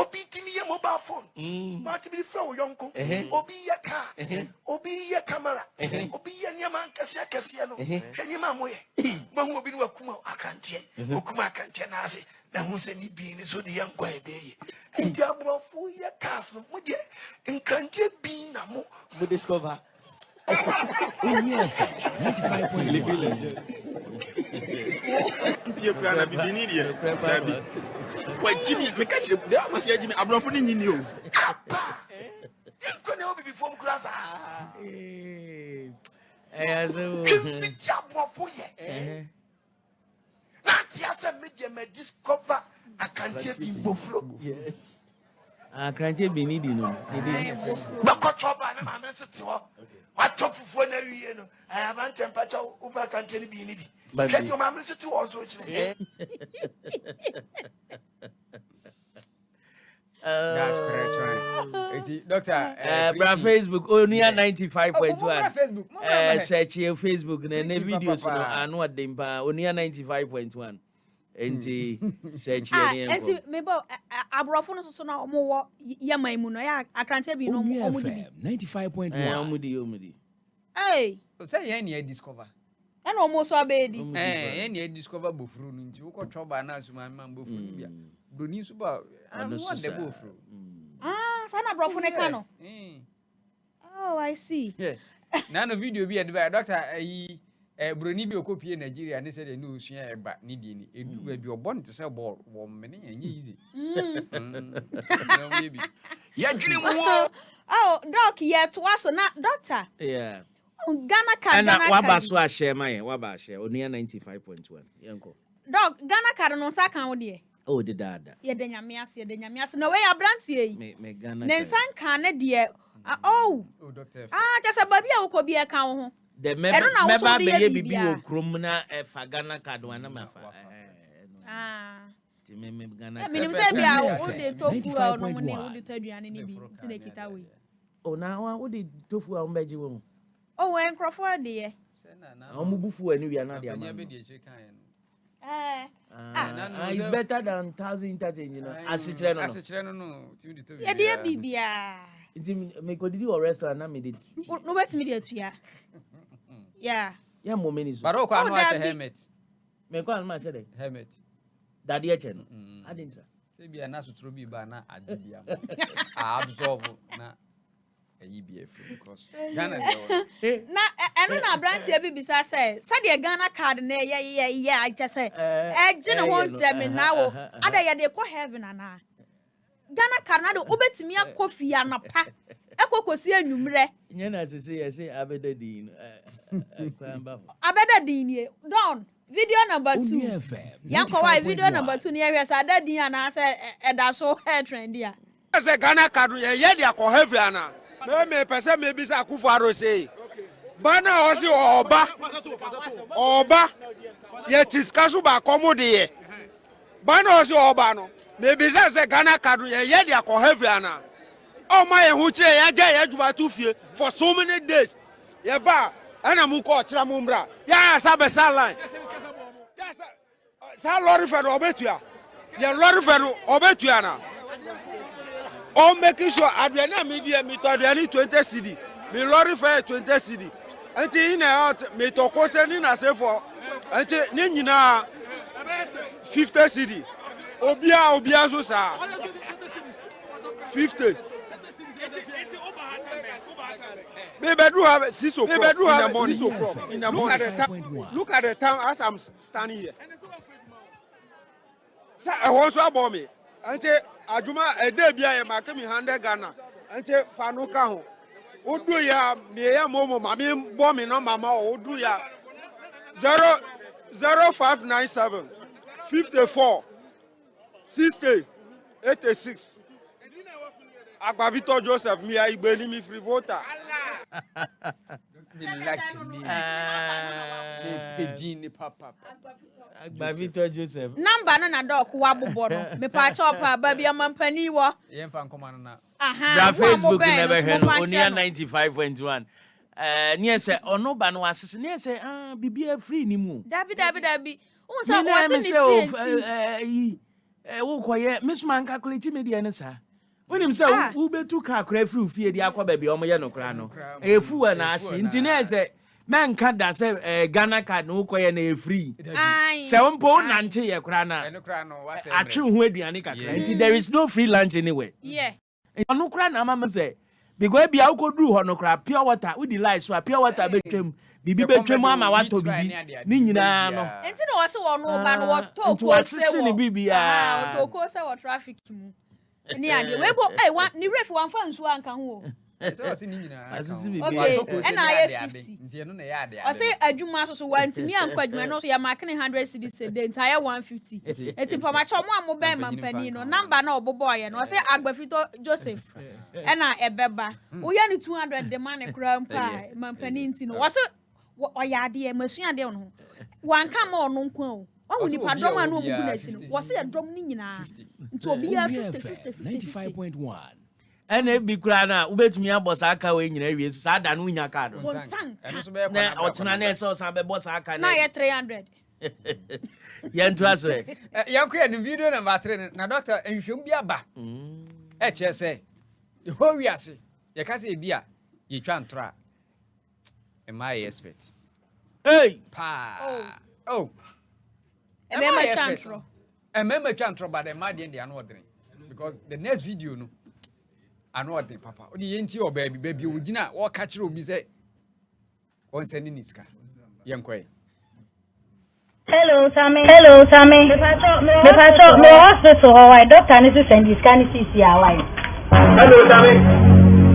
Obi timi ye mobile phone. But be from yonko. Obi ye car. Obi ye camera. Obi ye nyaman kasia no. Nyama moye. Mahu obi no akuma akrantie. Okuma akrantie na ase. Na hu se ni bi ni so de yankwa ede. Enti abrofo ye cars no mo de nkrantie bi na mo discover. Efie 95.1. You plan to be near. Why, Jimmy, me catch you. There must be Jimmy. I'm not putting in you. you can help me before class. Discover I can be buffalo. Yes. I can't be needing no. But trouble, I'm what top for every year? I have a temperature over can't be needy. But your mamma to also. That's correct, right? Doctor, Facebook only 95.1. Facebook. Search your Facebook and the videos no anu adempa only 95.1. Enti search your name. Enti mebo abrofo no so na omo ya maimu no ya akrante bi no omo di 95.1. Omudi. Hey, say ye na discover. E no omo so abedi. Ye na discover bofuru no nti wo ko choba na asuma man bofuru bia. Broni so ba anu what the bofuru. Sana abrofo ne ka no. Oh, I see. Yeah. Na no video bi advise doctor broni bi okopie Nigeria ne say the no sua eba ni die ni edu ba bi obon te say ball wo mene enye easy. Ya dwene mu. Oh, doc yet was na doctor. Yeah. Ghana card. And waba so a share my waba share only 95.1. Yanko. Doc Ghana card no sa kan wo de. Oh, the dada. Ye de nyame ase no we abrantie yi. Me Ghana. Ne san kan ne de oh doctor. Just baby a wo ko bi e kan ho. The member be bibi o Krom na fa Ghana card wana mafa. Ti me Ghana. Me nim say bia wo de tofu a no mo ne wo de taduane ne bi ti ne kita we. Oh na wo de tofu a mbeji wo. Oh we nkrofo de ye. Omu bufu ani wi na de ama. It's better than 1,000 interchange, you know. Asichire no. Ye de bibia. Iti me ko didi o restaurant na me did. No bet me dey tuya. Yeah. Yeah, mo many so. But o ko anu a helmet. Me ko anu ma say helmet. Daddy eche no. Adintra. Say bia na sutro bi ba na ade bia. Absorb na EBF because Ghana na eno na brantie bi bisa say de Ghana card na ye I just say je no won me na wo ada ye de ko heaven ana Ghana card na de obetimi akofi anapa ekokosi anwumre nye na say abeda din abeda din ye don video number 2 yanko why video number 2 ne hwe say ada din ana say eda so hair trend ya say Ghana card ye de akọ heavy ana me person me bisa Akufo Addo say bana osi oba ye tiskasu ba komode ye bana osi oba no me bisa say Ghana card ye de akọ heavy ana o ma ye hu kire ya ja ye juba tu fie for so many days ye ba ana mu ko kira mu mbra ya sa line sa lorry fe no obetua ye lorry fe no obetua na o making sure aduana media me to aduani 20 cedi me lorry fare 20 cedi anti in out me to ko se ni na se for anti ni nyina 50 cedi obia so sa 50 me bedroom have 6 o'clock in the morning look at the time as I'm standing here sa e won so abo me anti ajuma ede bia ye make me 100 Ghana anti fanu ka ho odu ya me ya momo mama bo me no mama odu ya 0597 54 60 86 Agba Victor Joseph mi agbeli mi free voter me like me pedini papa Agba Victor Joseph number na doc wa bobo no me pa chop ba bia mampani wo ye mfa nkoma no na na Facebook never heard only 95.1 near say ono ba no asese near say bibia free ni mu dabi unsa wasi ni wo koye me so man calculate media ne sa wonim say wo betu ka kra free fie dia akwa ba bia omo ye no kra no efu na ahye nti na ese men ka da say Ghana card no koye na e free say wonpo nante ye kra na atwe ho aduane kakra nti there is no free lunch anywhere no kra na mama say because bia wo koduru ho no kra pure water wo di light so pure water betwem bibi betwem ama wato bibi ni nyina no enti na wo se wo no ba no wo to ko se wo bibi wo to ko se wo traffic mu ni ade we bo ni ref wan fa nsu anka ho so o se ni nyina okay and I 50 nti eno na ya ade o se adwuma so wanti mi anka adwuma no so ya mark 100 cedis a day nti aye 150 enti poma cha mo amoben mampani no number na obobo ye no o se agbafito Joseph ena ebeba wo ya ni 200 de man kra mpa mampani nti no wo se o ya ade masua de no wanka ma ono nko o wo ni padrom anu ogugu na ti no wo se drum ni nyina nti obi ya 50 95.1 ene bi kura na ubetumi abosa aka we nyina wie so sada no nya card bonsank eno so be na otena na ese osan be bosa aka na ye 300 yentu aso yanko ya ni video number 3 na doctor enhwem bi aba che say the whole wiase ye ka say bi a ye twa ntora am I expert pa emema chantro but the mad in the anodren because the next video no anodren papa odi yenti o baby ogina wo ka kire obi say won send ni ska yenkoe Hello, Sammy. Me pacho, me hospital why doctor need to send this can see why. Hello, Sammy.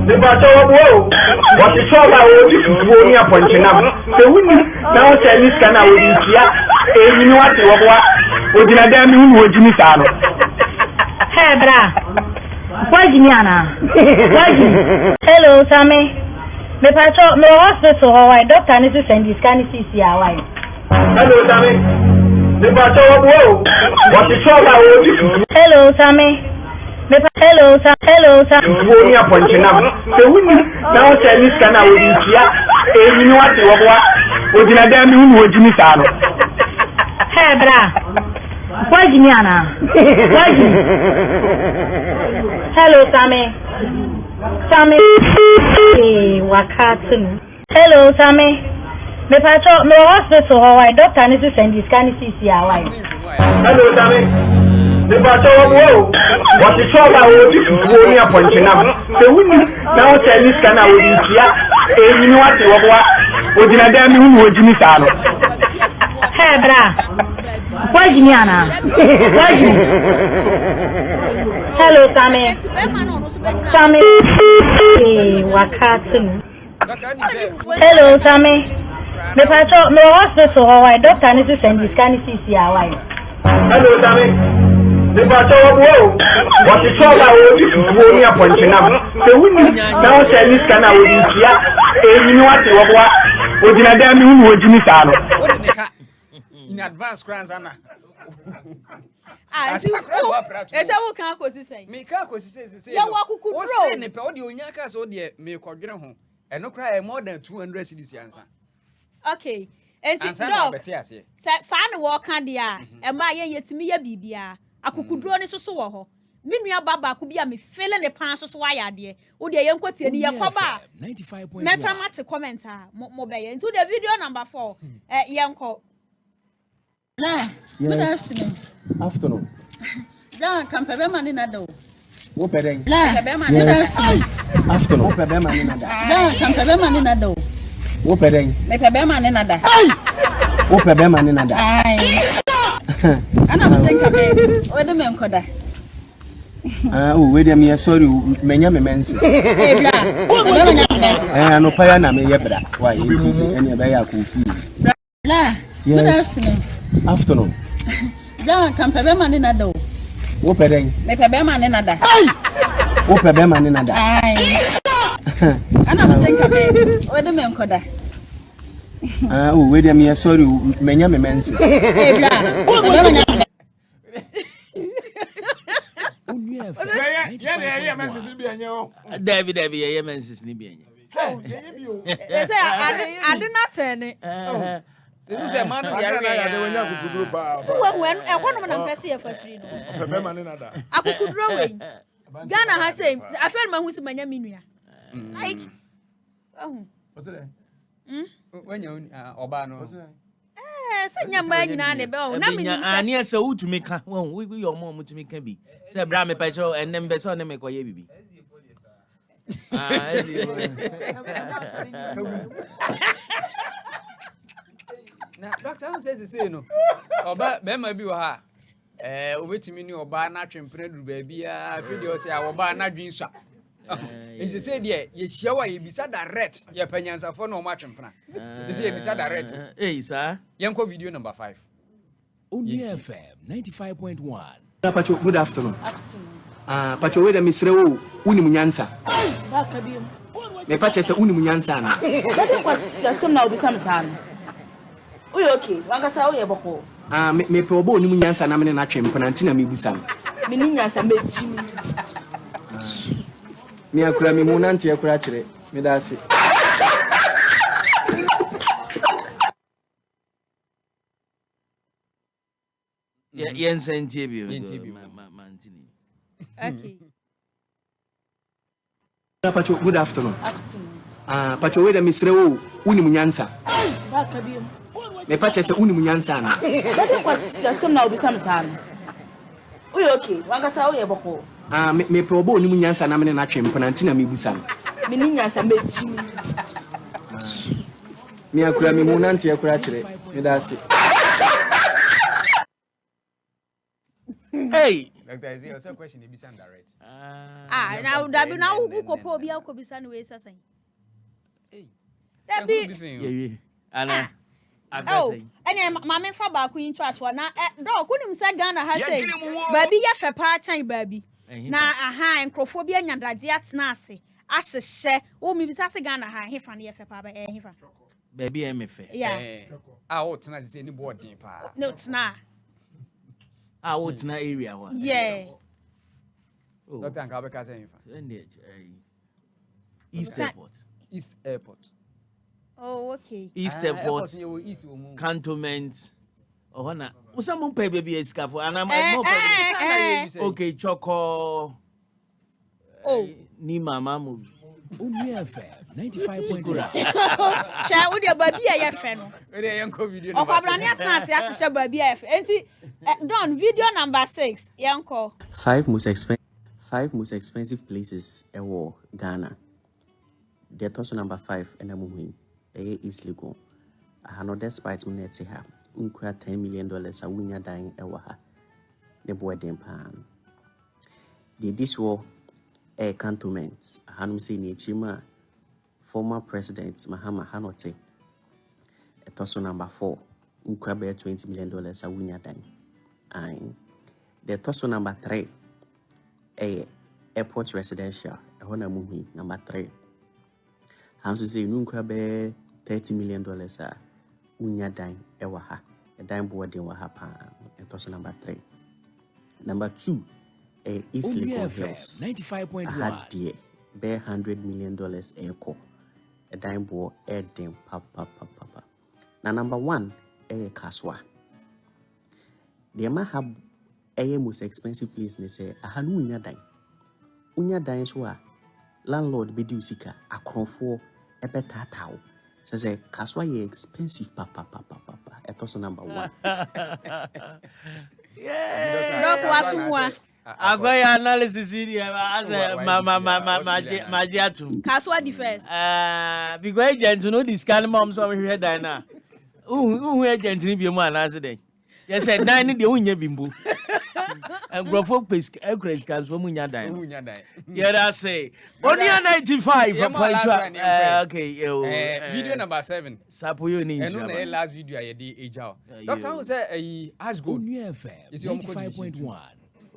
Me pacho wo. What is all about this money appointment now? So we now send this can we here. You know what you wa. Ogina dem ni wo jimi sa no. Hey bra. Why Jimiana? Hello, Sammy. Me pacho, me hospital why doctor need to send this can see why. Hello, Sammy. The pacho wo. What is all about this? Hello, Sammy. Hello, money appointment now. So we now send this can we here. You know what you wa. Ogina dem ni wo jimi sa no. Hey bra. Why Jimiana? Hello, Sammy. Hey, wakatun. Hello, Sammy. Me pacho, me hospital why doctor need to send this can see why. Hello, Sammy. The pacho wo. What is all about this money appointment now? So we now send this can we here. You know what you wa. Ogina dem ni wo jimi sa no. Hey bra. Why Jimiana? Hello, Sammy. Hey, wakatun. Hello, Sammy. Me pacho, me hospital why doctor need to send this can see why. Hello, Sammy. The pacho wo. What is all about this money appointment now? So we now send this can we here. You know what you wa. Ogina dem ni wo jimi sa no. In advance crans ana ese wo kan ko sisai me ka ko sisai ya wa kukudro o se ne pe o de onya ka so de me kodwere ho eno kra more than 200 cedis ansa okay enti dog sa ne wo kan de a e ma ye yetimi ya bibia akukudro ne soso wo ho me nua baba ko bia me fele ne pan soso wa ya de wo de ye nkotie ne ye koba 95.1 me fra mate comment a mo be ye into the video number 4 ye nko Good afternoon. Afternoon. Bra kan pebe mani nada o. Wo peden. Pebe mani nada. Afternoon. Wo pebe mani nada. Bra kan pebe mani nada o. Wo peden. Me pebe mani nada. Wo pebe mani nada. Ai. Ana mo sen kabe. O de me nkoda. We dey me sorry menya me mense. Bra. Pebe mani nada. No pa ya na me ye bra. Why? Eni e be ya ko fu. Bra. Yes. Good afternoon. Afternoon. Bra kan pebe mani nada o. Wo peden. Me pebe mani nada. Wo pebe mani nada. Ai. Ana mo sen kabe. O de me nkoda. We dey me sorry menya me mense. Bra. Pebe mani nada. David ye menses ni bi enye they say I did not turn it This is a man of So when I want to pesi e fa free no. Pepe man na da. Akukudro we. Ghana has say I feel man who se manya minua. Like What's that? When you oba no. Say nyamba nyina na be o na me ni ani ese wutumi ka won we your mom mutumi ka bi say bra me pecho enem be so ne me koye bibi Na doctor says say no oba be ma bi wo ha obetimi ni oba na twempene duru ba bia afi de o say oba na dwinsa Is say there ye shawa ye bisa direct ye panyansafo na o ma twempena is ye bisa direct sir yenko video number 5 Only FM 95.1. Pacho, good afternoon. Pacho, where the Mr. Unimu Nyansa. Me Pacho say Unimu Nyansa na. That was system now be some son. We okay. Wanga sa we boko. Me probo Unimu Nyansa na me na twempena ntina me busam. Me ni nyansa mechi. Me akura me mu nante akura kire. Me da ase. Yes, NTB. Okay. Pacho, good afternoon. Pacho, where the Mr. Unimu Nyansa. Me Pacho say Unimu Nyansa na. That was system now be some son. We okay. Wanga sa we boko. Me probo Unimu Nyansa na me na twempena ntina me busam. Me ni nyansa mechi. Me akura me mu nante akura kire. Me da ase. Hey, doctor is your question e bisa direct now that be now who ko po bia ko bisa no we sasan. That be yeah ana any mama fa ba ku yin church na dog kunim say Ghana ha say baby ye fe pa chan baby na aha enkrofo bi anyadaje atena ase ahyehyɛ wo mi bisa say Ghana ha hefa na ye fe pa ba hefa baby em fe yeah o tena say ni boarding pa no tena what's na area one? Yeah. Doctor Ankabeka say East Airport. East Airport. Oh, okay. East Airport. Cantonment. Oh, na. Usamu pay baby escafo. And I'm okay, Choco. Oh. Ni mama mu. Only FM 95.1. Cha wo de baby ya fe no. We dey yanko video number 6. Okwabra ne atase ahyehyɛ baby ya fe. Enti Don video number 6 yanko. 5 most expensive places ewo Ghana. The toso number 5 ena muhui. East Legon. Ahano despite me net ha. Unkwa $10 million a wunya dan ewo ha. Ne boy dem pan. This war cantonment. Hanum say ni chima former president Mahama Hanote. Toso number 4. Unkwa be $20 million a wunya dan. The toso number 3. Airport residential. Ehona muhi number 3. Hansu say nunkwa be $30 million a unya dan ewa ha. A dime boarding wa ha pa. Toso number 3. Number 2. East Legon Hills. 95.1. Had dear be $100 million echo. A dime board dem papa. Now number 1 Kaswa. They might have most expensive place they say ahanu unya dan. Unya dan so a landlord be do sika akronfo ebeta taw. Say Kaswa ye expensive papa. Etoso number 1. Yeah. Doko asumwa. Agoya analysis here as majiatu. Kaswa defense. Because agent no this kind moms so here dan na. Who agent ni bi mu anase den. You said dan ni de unya bimbu. And grofo pesk ekres kan so munya dan. Yeah that say. Only 95.2. Okay, video number 7. Sapoyo ni. And no last video I did ejao. Doctor who say ask go. Only FM 95.1.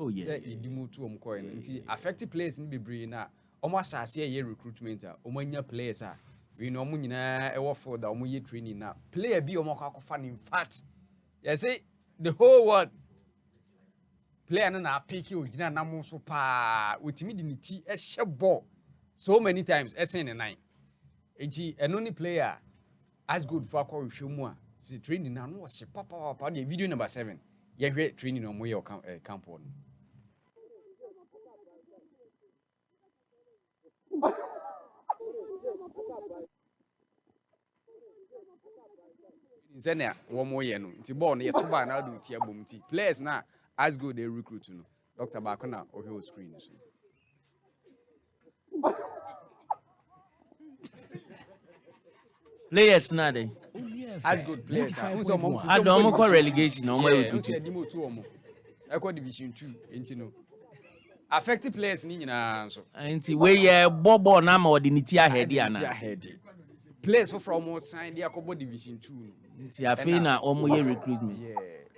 Oh yeah. Say di mu to omko nti affect place ni bebre na omo asase ye recruitment a omo nya players a we no omo nyina e wo for da omo ye training na player bi omo kwakofa in fact you say the whole world player no na pick you gina na mo so pa otimi di ni ti e hye ball so many times e sen ne nine enti eno ni player as good for akọ hwehwemu a See training now no was papa the video number 7. You hear training on where your camp on. Send one more year no. Nti ball no to ba na do tia bom ti. Players na as go they recruit no. Dr. Bakona or he screen so. Players na dey. As good players. I don't call relegation no more recruit. Echo division 2 enti no. Affected players ni nyina so. Enti we ye bobo na ma odiniti ahead ana. Players from sign they akobo division 2. Nti afi na omo ye recruitment.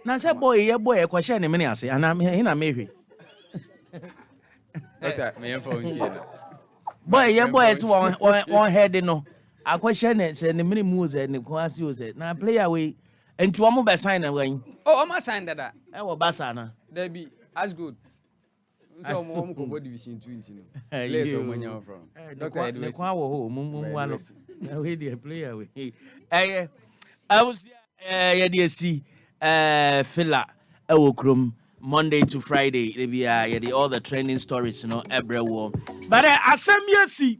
Na say boy ye kwa share ne me ase ana he na mehwe. Doctor me yan for na. Boy is one head no. Akwa share ne say ne me mu ze ne kwa ase o ze. Na player we enti omo be sign na wan. Oh, omo sign that. E wo basa na. There be as good. So omo ko division 2 enti no. Players omo nya from. Doctor Edward. Ne kwa wo ho mu wa no. We the player we. I was yeah dey see Filla Krom Monday to Friday all the trending stories everywhere but asem yesi